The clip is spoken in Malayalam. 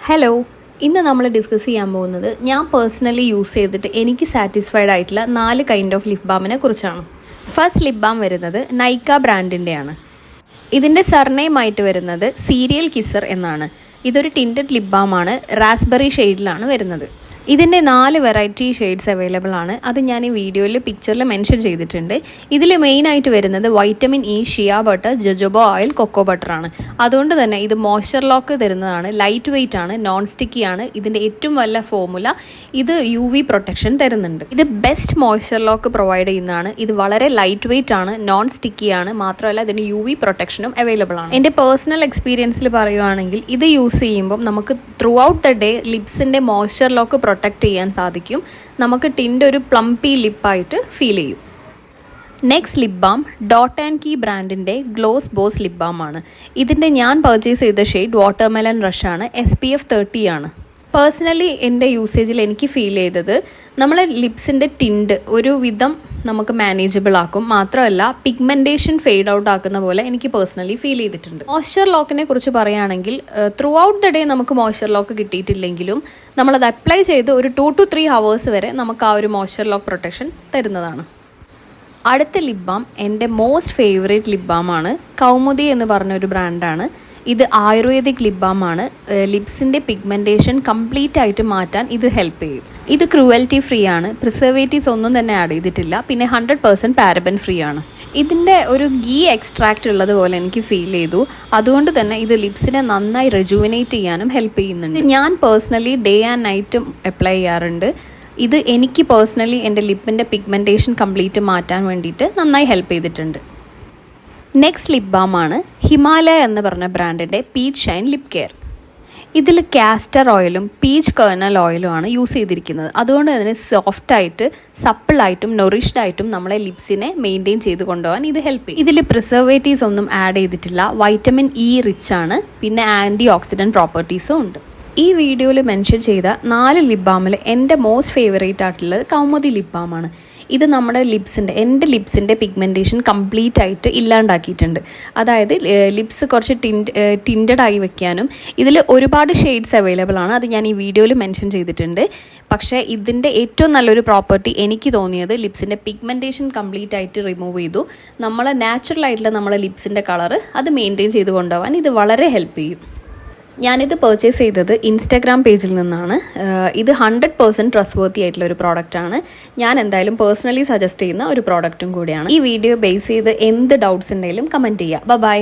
ഹലോ, ഇന്ന് നമ്മൾ ഡിസ്കസ് ചെയ്യാൻ പോകുന്നത് ഞാൻ പേഴ്സണലി യൂസ് ചെയ്തിട്ട് എനിക്ക് സാറ്റിസ്ഫൈഡ് ആയിട്ടുള്ള 4 കൈൻഡ് ഓഫ് ലിപ് ബാമിനെ കുറിച്ചാണ്. ഫസ്റ്റ് ലിപ് ബാം വരുന്നത് നൈക്ക ബ്രാൻഡിൻ്റെയാണ്. ഇതിൻ്റെ സർനെയിം ആയിട്ട് വരുന്നത് സീരിയൽ കിസർ എന്നാണ്. ഇതൊരു ടിൻറ്റഡ് ലിപ് ബാമാണ്. റാസ്ബെറി ഷെയ്ഡിലാണ് വരുന്നത്. ഇതിൻ്റെ 4 വെറൈറ്റി ഷെയ്ഡ്സ് അവൈലബിൾ ആണ്. അത് ഞാൻ ഈ വീഡിയോയിൽ പിക്ചറിൽ മെൻഷൻ ചെയ്തിട്ടുണ്ട്. ഇതിൽ മെയിനായിട്ട് വരുന്നത് vitamin E, shea butter, jojoba oil, cocoa ബട്ടറാണ്. അതുകൊണ്ട് തന്നെ ഇത് മോയ്സ്ചർ ലോക്ക് തരുന്നതാണ്. ലൈറ്റ് വെയ്റ്റ് ആണ്, നോൺ സ്റ്റിക്കി ആണ്. ഇതിൻ്റെ ഏറ്റവും നല്ല ഫോർമുല ഇത് UV പ്രൊട്ടക്ഷൻ തരുന്നുണ്ട്. ഇത് ബെസ്റ്റ് മോയ്സ്ചർ ലോക്ക് പ്രൊവൈഡ് ചെയ്യുന്നതാണ്. ഇത് വളരെ ലൈറ്റ് വെയ്റ്റ് ആണ്, നോൺ സ്റ്റിക്കി ആണ്. മാത്രമല്ല ഇതിന് UV പ്രൊട്ടക്ഷനും അവൈലബിൾ ആണ്. എൻ്റെ പേഴ്സണൽ എക്സ്പീരിയൻസിൽ പറയുകയാണെങ്കിൽ ഇത് യൂസ് ചെയ്യുമ്പോൾ നമുക്ക് ത്രൂ ഔട്ട് ദ ഡേ ലിപ്സിൻ്റെ മോയ്സ്ചർ ലോക്ക് പ്രൊട്ടക്റ്റ് ചെയ്യാൻ സാധിക്കും. നമുക്ക് ടിൻറ്റ് ഒരു പ്ലംപി ലിപ്പായിട്ട് ഫീൽ ചെയ്യും. Next lip balm dot and key ബ്രാൻഡിൻ്റെ ഗ്ലോസ് ബോസ് ലിപ് ബാം ആണ്. ഇതിൻ്റെ ഞാൻ പർച്ചേസ് ചെയ്ത ഷെയ്ഡ് വാട്ടർമെലൺ റഷ് ആണ്. SPF 30 ആണ്. പേഴ്സണലി എൻ്റെ യൂസേജിൽ എനിക്ക് ഫീൽ ചെയ്തത് നമ്മളെ ലിപ്സിൻ്റെ ടിൻറ്റ് ഒരു വിധം നമുക്ക് മാനേജബിൾ ആക്കും. മാത്രമല്ല പിഗ്മെൻറ്റേഷൻ ഫെയ്ഡ് ഔട്ട് ആക്കുന്ന പോലെ എനിക്ക് പേഴ്സണലി ഫീൽ ചെയ്തിട്ടുണ്ട്. മോയ്സ്ചർ ലോക്കിനെ കുറിച്ച് പറയുകയാണെങ്കിൽ ത്രൂ ഔട്ട് ദ ഡേ നമുക്ക് മോയ്സ്ചർ ലോക്ക് കിട്ടിയിട്ടില്ലെങ്കിലും നമ്മളത് അപ്ലൈ ചെയ്ത് ഒരു 2 to 3 hours വരെ നമുക്ക് ആ ഒരു മോയ്സ്ചർ ലോക്ക് പ്രൊട്ടക്ഷൻ തരുന്നതാണ്. അടുത്ത ലിപ് ബാം എൻ്റെ മോസ്റ്റ് ഫേവറേറ്റ് ലിപ് ബാമാണ്. കൗമുദി എന്ന് പറഞ്ഞൊരു ബ്രാൻഡാണ്. ഇത് ആയുർവേദിക് ലിപ് ബാം ആണ്. ലിപ്സിൻ്റെ പിഗ്മെൻറ്റേഷൻ കംപ്ലീറ്റ് ആയിട്ട് മാറ്റാൻ ഇത് ഹെൽപ്പ് ചെയ്യും. ഇത് ക്രൂവൽറ്റി ഫ്രീ ആണ്. പ്രിസർവേറ്റീവ്സ് ഒന്നും തന്നെ ആഡ് ചെയ്തിട്ടില്ല. പിന്നെ 100% പാരബൻ ഫ്രീ ആണ്. ഇതിൻ്റെ ഒരു ഗീ എക്സ്ട്രാക്റ്റ് ഉള്ളതുപോലെ എനിക്ക് ഫീൽ ചെയ്തു. അതുകൊണ്ട് തന്നെ ഇത് ലിപ്സിനെ നന്നായി റെജുവിനേറ്റ് ചെയ്യാനും ഹെൽപ്പ് ചെയ്യുന്നുണ്ട്. ഞാൻ പേഴ്സണലി ഡേ ആൻഡ് നൈറ്റും അപ്ലൈ ചെയ്യാറുണ്ട്. ഇത് എനിക്ക് പേഴ്സണലി എൻ്റെ ലിപ്പിൻ്റെ പിഗ്മെൻറ്റേഷൻ കംപ്ലീറ്റ് മാറ്റാൻ വേണ്ടിയിട്ട് നന്നായി ഹെൽപ്പ് ചെയ്തിട്ടുണ്ട്. നെക്സ്റ്റ് ലിപ് ബാം ആണ് ഹിമാലയ എന്ന് പറഞ്ഞ ബ്രാൻഡിൻ്റെ പീച്ച് ഷൈൻ ലിപ് കെയർ. ഇതിൽ കാസ്റ്റർ ഓയിലും പീച്ച് കേർണൽ ഓയിലും ആണ് യൂസ് ചെയ്തിരിക്കുന്നത്. അതുകൊണ്ട് തന്നെ സോഫ്റ്റായിട്ട് സപ്പിളായിട്ടും നൊറിഷ്ഡ് ആയിട്ടും നമ്മളെ ലിപ്സിനെ മെയിൻറ്റെയിൻ ചെയ്ത് കൊണ്ടുപോകാൻ ഇത് ഹെൽപ്പ് ചെയ്യും. ഇതിൽ പ്രിസർവേറ്റീവ്സ് ഒന്നും ആഡ് ചെയ്തിട്ടില്ല. വൈറ്റമിൻ ഇ റിച്ച് ആണ്. പിന്നെ ആൻറ്റി ഓക്സിഡൻറ്റ് പ്രോപ്പർട്ടീസും ഉണ്ട്. ഈ വീഡിയോയിൽ മെൻഷൻ ചെയ്ത 4 ലിപ് ബാമിൽ എൻ്റെ മോസ്റ്റ് ഫേവറേറ്റ് ആയിട്ടുള്ളത് കൗമുദി ലിപ് ബാമാണ്. ഇത് നമ്മുടെ എൻ്റെ ലിപ്സിൻ്റെ പിഗ്മെൻറ്റേഷൻ കംപ്ലീറ്റ് ആയിട്ട് ഇല്ലാണ്ടാക്കിയിട്ടുണ്ട്. അതായത് ലിപ്സ് കുറച്ച് ടിൻറ്റഡ് ആയി വെക്കാനും ഇതിൽ ഒരുപാട് ഷെയ്ഡ്സ് അവൈലബിൾ ആണ്. അത് ഞാൻ ഈ വീഡിയോയിൽ മെൻഷൻ ചെയ്തിട്ടുണ്ട്. പക്ഷേ ഇതിൻ്റെ ഏറ്റവും നല്ലൊരു പ്രോപ്പർട്ടി എനിക്ക് തോന്നിയത് ലിപ്സിൻ്റെ പിഗ്മെൻറ്റേഷൻ കംപ്ലീറ്റ് ആയിട്ട് റിമൂവ് ചെയ്തു. നാച്ചുറൽ ആയിട്ടുള്ള നമ്മളെ ലിപ്സിൻ്റെ കളറ് അത് മെയിൻറ്റെയിൻ ചെയ്ത് കൊണ്ടുപോകാൻ ഇത് വളരെ ഹെൽപ്പ് ചെയ്യും. ഞാനിത് പർച്ചേസ് ചെയ്തത് ഇൻസ്റ്റാഗ്രാം പേജിൽ നിന്നാണ്. ഇത് 100% ട്രസ്റ്റ് വർത്തി ആയിട്ടുള്ള ഒരു പ്രോഡക്റ്റാണ്. ഞാൻ എന്തായാലും പേഴ്സണലി സജസ്റ്റ് ചെയ്യുന്ന ഒരു പ്രോഡക്റ്റും കൂടിയാണ്. ഈ വീഡിയോ ബേസ് ചെയ്ത് എന്ത് ഡൗട്ട്സ് ഉണ്ടെങ്കിലും കമൻറ്റ് ചെയ്യുക. ബൈ.